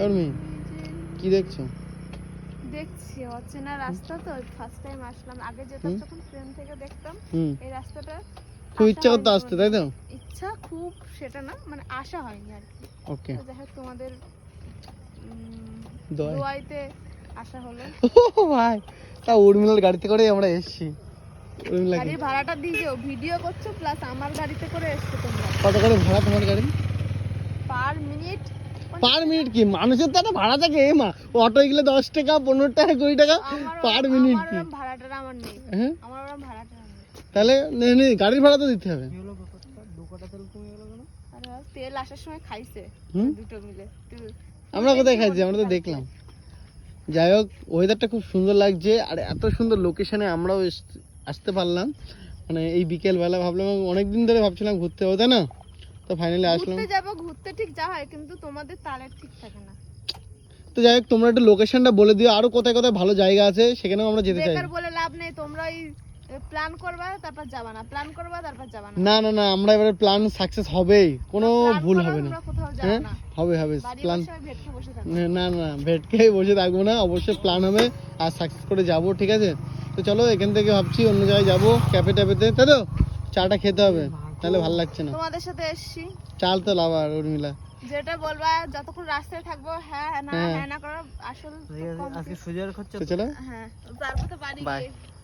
উর্মি কি দেখছো? দেখছি অচেনা রাস্তা তো, ফার্স্ট টাইম আসলাম। আগে যেতাম যখন ট্রেন থেকে দেখতাম এই রাস্তাটা, খুব ইচ্ছা করতে আসতে, তাই তো? ইচ্ছা খুব, সেটা না মানে আশা হয়নি আর কি। ওকে, যাই হোক তোমাদের দোয়ায় দোয়াইতে আশা হলো। ও ভাই, তা উর্মিলার গাড়িতে করে আমরা এসেছি। উর্মিলা গাড়ির ভাড়াটা দিয়েছো, ভিডিও করছো প্লাস আমার গাড়িতে করে এসছো তোমরা। কত করে ভাড়া তোমার গাড়ি? পার মিনিট কি মানুষের তো একটা ভাড়া থাকে এ মা, অটো গেলে 10 টাকা 15 টাকা 20 টাকা পার মিনিট কি? আমার ভাড়াটা আমার নেই, হ্যাঁ আমার ভাড়াটা নেই। তাহলে গাড়ির ভাড়া তো দিতে হবে। আরে তেল আসার সময় খাইছে দুটো মিলে। আমরা কোথায় খাইছি? আমরা তো দেখলাম। যাই হোক, ওয়েদারটা খুব সুন্দর লাগছে আর এত সুন্দর লোকেশনে আমরাও আসতে পারলাম। মানে এই বিকেল বেলা ভাবলাম, অনেকদিন ধরে ভাবছিলাম ঘুরতে হবে, তাই না? তো ফাইনালি আসলাম। ঘুরতে যাব, ঘুরতে ঠিক যা হয় কিন্তু তোমাদের তালের ঠিক থাকে না। তো যাই হোক, তোমরা একটু লোকেশনটা বলে দিও, আরো কোথায় কোথায় ভালো জায়গা আছে সেখানেও আমরা যেতে চাই। বেকার বলে লাভ নেই, তোমরাই প্ল্যান করবা তারপর যাবা না, প্ল্যান করবা তারপর যাবা না। না না না, আমরা এবারে প্ল্যান সাকসেস হবেই, কোনো ভুল হবে না। হ্যাঁ হবে হবে প্ল্যান। না না, ভেটকে বসে থাকবো না, অবশ্যই প্ল্যান হবে আর সাকসেস করে যাবো, ঠিক আছে? তো চলো, এখান থেকে ভাবছি অন্য জায়গায় যাবো, ক্যাফে ট্যাফেতে, তাই তো? চাটা খেতে হবে, তাহলে ভালো লাগছে না। তোমাদের সাথে এসেছি, চাল তো লাভ আর উর্মিলা যেটা বলবা যতক্ষণ রাস্তায় থাকবো হ্যাঁ না হ্যাঁ না করো আসল। আজকে সুজের খরচা, তো চলো হ্যাঁ, তারপর তো বাড়ি বাই। গিয়ে